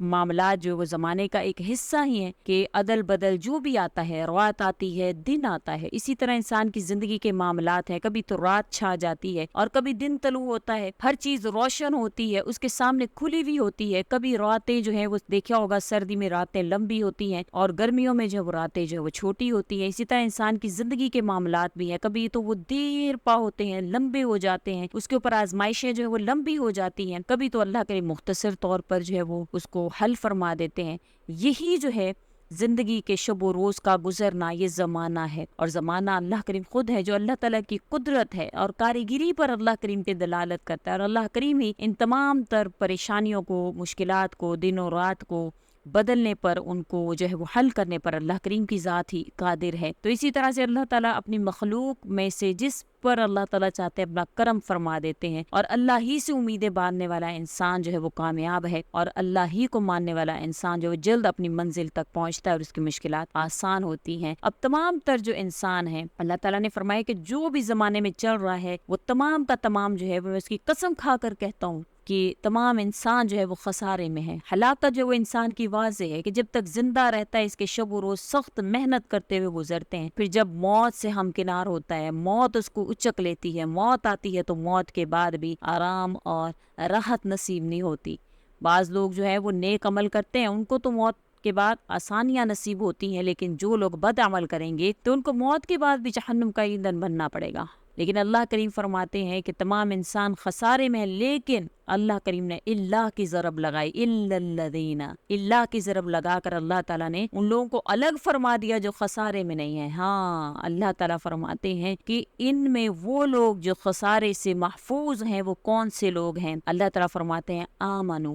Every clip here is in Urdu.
معاملات جو وہ زمانے کا ایک حصہ ہی ہیں کہ عدل بدل جو بھی آتا ہے، رات آتی ہے، دن آتا ہے، اسی طرح انسان کی زندگی کے معاملات ہیں، کبھی تو رات چھا جاتی ہے اور کبھی دن طلوع ہوتا ہے، ہر چیز روشن ہوتی ہے، اس کے سامنے کھلی ہوئی ہوتی ہے، کبھی راتیں جو ہیں وہ دیکھا ہوگا سردی میں راتیں لمبی ہوتی ہیں اور گرمیوں میں جو راتیں جو ہے وہ چھوٹی ہوتی ہیں، اسی طرح انسان کی زندگی کے معاملات بھی ہیں، کبھی تو وہ دیر پا ہوتے ہیں، لمبے ہو جاتے ہیں، اس کے اوپر آزمائشیں جو ہے وہ لمبی ہو جاتی ہیں، کبھی تو اللہ کے مختصر طور پر جو ہے وہ اس کو حل فرما دیتے ہیں۔ یہی جو ہے زندگی کے شب و روز کا گزرنا، یہ زمانہ ہے، اور زمانہ اللہ کریم خود ہے جو اللہ تعالیٰ کی قدرت ہے اور کاریگری پر اللہ کریم کی دلالت کرتا ہے، اور اللہ کریم ہی ان تمام تر پریشانیوں کو، مشکلات کو، دن و رات کو بدلنے پر، ان کو جو ہے وہ حل کرنے پر اللہ کریم کی ذات ہی قادر ہے۔ تو اسی طرح سے اللہ تعالیٰ اپنی مخلوق میں سے جس پر اللہ تعالیٰ چاہتے ہیں اپنا کرم فرما دیتے ہیں، اور اللہ ہی سے امیدیں باندھنے والا انسان جو ہے وہ کامیاب ہے، اور اللہ ہی کو ماننے والا انسان جو ہے جلد اپنی منزل تک پہنچتا ہے اور اس کی مشکلات آسان ہوتی ہیں۔ اب تمام تر جو انسان ہیں، اللہ تعالیٰ نے فرمایا کہ جو بھی زمانے میں چل رہا ہے وہ تمام کا تمام جو ہے وہ اس کی قسم کھا کر کہتا ہوں کہ تمام انسان جو ہے وہ خسارے میں ہے۔ ہلاکت جو وہ انسان کی واضح ہے کہ جب تک زندہ رہتا ہے اس کے شب و روز سخت محنت کرتے ہوئے گزرتے ہیں، پھر جب موت سے ہمکنار ہوتا ہے، موت اس کو اچک لیتی ہے، موت آتی ہے، تو موت کے بعد بھی آرام اور راحت نصیب نہیں ہوتی۔ بعض لوگ جو ہے وہ نیک عمل کرتے ہیں، ان کو تو موت کے بعد آسانیاں نصیب ہوتی ہیں، لیکن جو لوگ بد عمل کریں گے تو ان کو موت کے بعد بھی جہنم کا ایندھن بننا پڑے گا۔ لیکن اللہ کریم فرماتے ہیں کہ تمام انسان خسارے میں ہیں، لیکن اللہ کریم نے اللہ کی ضرب لگائی، الا الذین، اللہ کی ضرب لگا کر اللہ تعالیٰ نے ان لوگوں کو الگ فرما دیا جو خسارے میں نہیں ہیں۔ ہاں، اللہ تعالیٰ فرماتے ہیں کہ ان میں وہ لوگ جو خسارے سے محفوظ ہیں وہ کون سے لوگ ہیں؟ اللہ تعالیٰ فرماتے ہیں آمنو،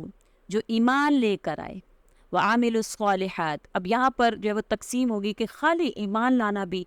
جو ایمان لے کر آئے، وعاملوا الصالحات۔ اب یہاں پر جو ہے وہ تقسیم ہوگی کہ خالی ایمان لانا بھی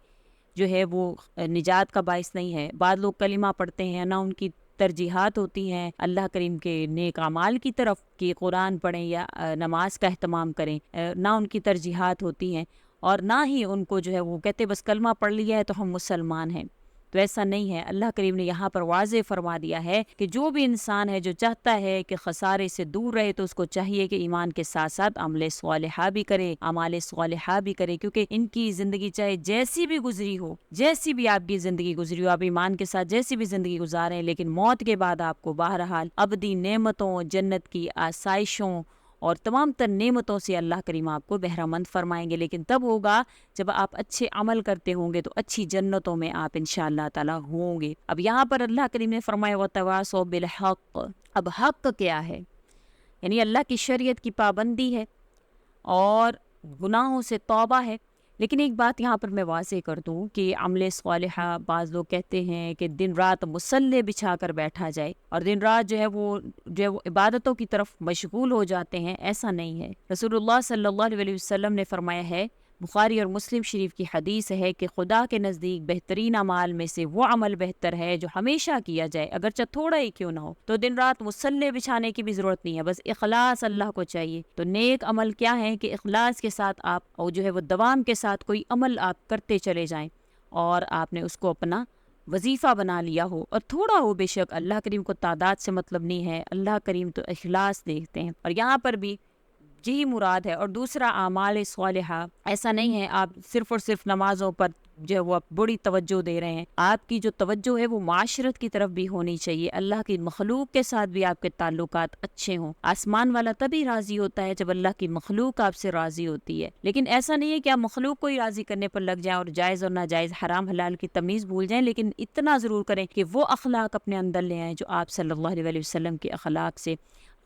جو ہے وہ نجات کا باعث نہیں ہے۔ بعض لوگ کلمہ پڑھتے ہیں، نہ ان کی ترجیحات ہوتی ہیں اللہ کریم کے نیک اعمال کی طرف کہ قرآن پڑھیں یا نماز کا اہتمام کریں، نہ ان کی ترجیحات ہوتی ہیں، اور نہ ہی ان کو جو ہے وہ کہتے بس کلمہ پڑھ لیا ہے تو ہم مسلمان ہیں۔ تو ایسا نہیں ہے، اللہ کریم نے یہاں پر واضح فرما دیا ہے کہ جو بھی انسان ہے جو چاہتا ہے کہ خسارے سے دور رہے تو اس کو چاہیے کہ ایمان کے ساتھ ساتھ عمل صالحہ بھی کرے، اعمال صالحہ بھی کرے، کیونکہ ان کی زندگی چاہے جیسی بھی گزری ہو، جیسی بھی آپ کی زندگی گزری ہو، آپ ایمان کے ساتھ جیسی بھی زندگی گزاریں، لیکن موت کے بعد آپ کو بہرحال ابدی نعمتوں، جنت کی آسائشوں اور تمام تر نعمتوں سے اللہ کریم آپ کو بہرہ مند فرمائیں گے، لیکن تب ہوگا جب آپ اچھے عمل کرتے ہوں گے تو اچھی جنتوں میں آپ انشاءاللہ تعالی ہوں گے۔ اب یہاں پر اللہ کریم نے فرمایا وَتَوَاصَوْا بِالْحَقِّ۔ اب حق کیا ہے؟ یعنی اللہ کی شریعت کی پابندی ہے اور گناہوں سے توبہ ہے۔ لیکن ایک بات یہاں پر میں واضح کر دوں کہ عمل صالحہ، بعض لوگ کہتے ہیں کہ دن رات مصلی بچھا کر بیٹھا جائے اور دن رات جو ہے وہ عبادتوں کی طرف مشغول ہو جاتے ہیں، ایسا نہیں ہے۔ رسول اللہ صلی اللہ علیہ وسلم نے فرمایا ہے، بخاری اور مسلم شریف کی حدیث ہے کہ خدا کے نزدیک بہترین اعمال میں سے وہ عمل بہتر ہے جو ہمیشہ کیا جائے، اگرچہ تھوڑا ہی کیوں نہ ہو۔ تو دن رات مصلی بچھانے کی بھی ضرورت نہیں ہے، بس اخلاص اللہ کو چاہیے۔ تو نیک عمل کیا ہے کہ اخلاص کے ساتھ آپ اور جو ہے وہ دوام کے ساتھ کوئی عمل آپ کرتے چلے جائیں اور آپ نے اس کو اپنا وظیفہ بنا لیا ہو، اور تھوڑا ہو بے شک، اللہ کریم کو تعداد سے مطلب نہیں ہے، اللہ کریم تو اخلاص دیکھتے ہیں، اور یہاں پر بھی یہی مراد ہے۔ اور دوسرا اعمال صالحہ، ایسا نہیں ہے آپ صرف اور صرف نمازوں پر جو ہے وہ آپ بڑی توجہ دے رہے ہیں، آپ کی جو توجہ ہے وہ معاشرت کی طرف بھی ہونی چاہیے، اللہ کی مخلوق کے ساتھ بھی آپ کے تعلقات اچھے ہوں۔ آسمان والا تبھی راضی ہوتا ہے جب اللہ کی مخلوق آپ سے راضی ہوتی ہے، لیکن ایسا نہیں ہے کہ آپ مخلوق کو ہی راضی کرنے پر لگ جائیں اور جائز اور ناجائز، حرام حلال کی تمیز بھول جائیں، لیکن اتنا ضرور کریں کہ وہ اخلاق اپنے اندر لے آئیں جو آپ صلی اللہ علیہ وسلم کے اخلاق سے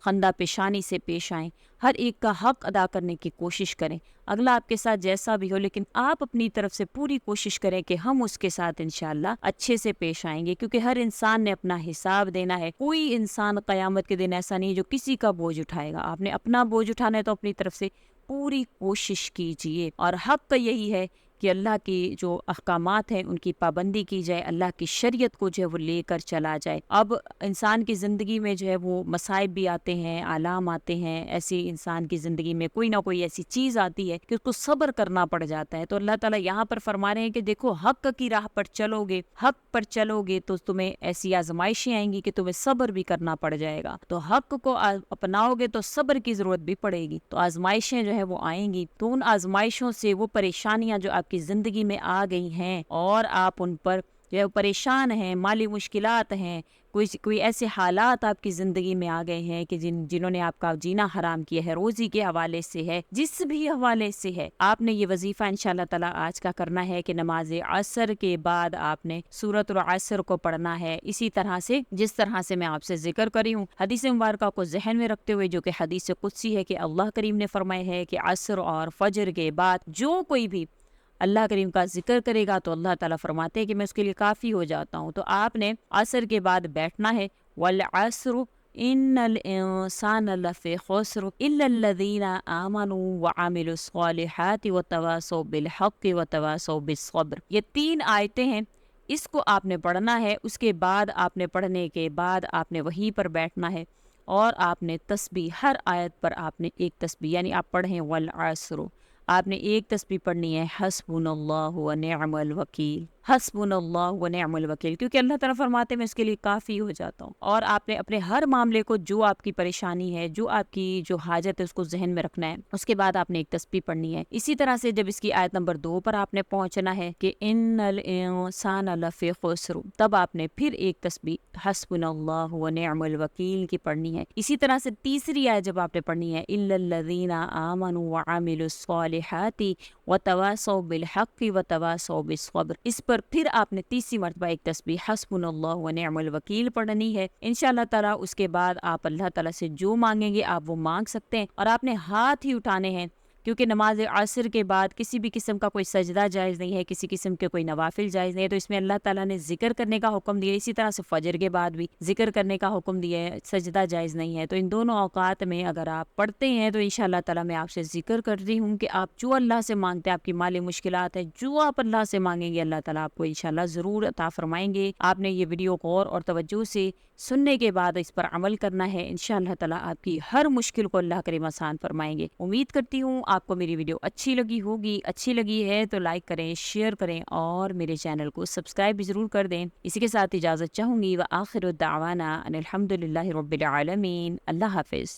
خندہ پیشانی سے پیش آئیں، ہر ایک کا حق ادا کرنے کی کوشش کریں، اگلا آپ کے ساتھ جیسا بھی ہو، لیکن آپ اپنی طرف سے پوری کوشش کریں کہ ہم اس کے ساتھ انشاءاللہ اچھے سے پیش آئیں گے، کیونکہ ہر انسان نے اپنا حساب دینا ہے۔ کوئی انسان قیامت کے دن ایسا نہیں جو کسی کا بوجھ اٹھائے گا، آپ نے اپنا بوجھ اٹھانا ہے تو اپنی طرف سے پوری کوشش کیجئے، اور حق یہی ہے کہ اللہ کی جو احکامات ہیں ان کی پابندی کی جائے، اللہ کی شریعت کو جو ہے وہ لے کر چلا جائے۔ اب انسان کی زندگی میں جو ہے وہ مصائب بھی آتے ہیں، آلام آتے ہیں، ایسی انسان کی زندگی میں کوئی نہ کوئی ایسی چیز آتی ہے کہ اس کو صبر کرنا پڑ جاتا ہے۔ تو اللہ تعالیٰ یہاں پر فرما رہے ہیں کہ دیکھو حق کی راہ پر چلو گے، حق پر چلو گے تو تمہیں ایسی آزمائشیں آئیں گی کہ تمہیں صبر بھی کرنا پڑ جائے گا۔ تو حق کو اپناؤ گے تو صبر کی ضرورت بھی پڑے گی، تو آزمائشیں جو ہے وہ آئیں گی، تو ان آزمائشوں سے وہ پریشانیاں جو آپ کی زندگی میں آ گئی ہیں اور آپ ان پر جو پریشان ہیں، مالی مشکلات ہیں، کوئی ایسے حالات آپ کی زندگی میں آ گئے ہیں کہ جنہوں نے آپ کا جینا حرام کیا ہے، روزی کے حوالے سے ہے، جس بھی حوالے سے ہے، آپ نے یہ وظیفہ انشاءاللہ تعالی آج کا کرنا ہے کہ نماز عصر کے بعد آپ نے سورۃ العصر کو پڑھنا ہے، اسی طرح سے جس طرح سے میں آپ سے ذکر کری ہوں، حدیث مبارکہ کو ذہن میں رکھتے ہوئے، جو کہ حدیث قدسی ہے کہ اللہ کریم نے فرمایا ہے کہ عصر اور فجر کے بعد جو کوئی بھی اللہ کریم کا ذکر کرے گا تو اللہ تعالیٰ فرماتے ہیں کہ میں اس کے لیے کافی ہو جاتا ہوں۔ تو آپ نے عصر کے بعد بیٹھنا ہے، والعصر ان الانسان لفی خسر الا الذین آمنوا وعملوا الصالحات وتواصوا بالحق وتواصوا بالصبر۔ یہ 3 آیتیں ہیں، اس کو آپ نے پڑھنا ہے، اس کے بعد آپ نے پڑھنے کے بعد آپ نے وہیں پر بیٹھنا ہے اور آپ نے تسبیح، ہر آیت پر آپ نے ایک تسبیح، یعنی آپ پڑھیں والعصر، آپ نے ایک تسبیح پڑھنی ہے حسبنا اللہ ونعم الوکیل، حسبنا اللہ ونعم الوکیل، کیونکہ اللہ تعالیٰ فرماتے ہیں میں اس کے لیے کافی ہو جاتا ہوں۔ اور آپ نے اپنے ہر معاملے کو، جو آپ کی پریشانی ہے، جو آپ کی جو حاجت ہے، اس کو ذہن میں رکھنا ہے، اس کے بعد آپ نے ایک تسبیح پڑھنی ہے۔ اسی طرح سے جب اس کی آیت نمبر 2 پر آپ نے پہنچنا ہے کہ ان الانسان لفی خسر، تب آپ نے پھر ایک تسبیح حسبنا اللہ ونعم الوکیل کی پڑھنی ہے۔ اسی طرح سے تیسری آیت جب آپ نے پڑھنی ہے الا الذین آمنوا وعملوا الصالحات وتواصوا بالحق وتواصوا بالصبر، اس پر پھر آپ نے تیسری مرتبہ ایک تسبیح حسبنا اللہ ونعم الوکیل پڑھنی ہے۔ انشاءاللہ تعالیٰ اس کے بعد آپ اللہ تعالیٰ سے جو مانگیں گے آپ وہ مانگ سکتے ہیں، اور آپ نے ہاتھ ہی اٹھانے ہیں، کیونکہ نماز عصر کے بعد کسی بھی قسم کا کوئی سجدہ جائز نہیں ہے، کسی قسم کے کوئی نوافل جائز نہیں ہے، تو اس میں اللہ تعالیٰ نے ذکر کرنے کا حکم دیا، اسی طرح سے فجر کے بعد بھی ذکر کرنے کا حکم دیا ہے، سجدہ جائز نہیں ہے۔ تو ان دونوں اوقات میں اگر آپ پڑھتے ہیں تو انشاءاللہ تعالیٰ میں آپ سے ذکر کرتی ہوں کہ آپ جو اللہ سے مانگتے ہیں، آپ کی مالی مشکلات ہے، جو آپ اللہ سے مانگیں گے اللہ تعالیٰ آپ کو انشاءاللہ ضرور عطا فرمائیں گے۔ آپ نے یہ ویڈیو غور اور توجہ سے سننے کے بعد اس پر عمل کرنا ہے، انشاءاللہ تعالیٰ آپ کی ہر مشکل کو اللہ کریم آسان فرمائیں گے۔ امید کرتی ہوں آپ کو میری ویڈیو اچھی لگی ہوگی، اچھی لگی ہے تو لائک کریں، شیئر کریں اور میرے چینل کو سبسکرائب بھی ضرور کر دیں۔ اسی کے ساتھ اجازت چاہوں گی، وآخر دعوانا ان الحمد للہ رب العالمین۔ اللہ حافظ۔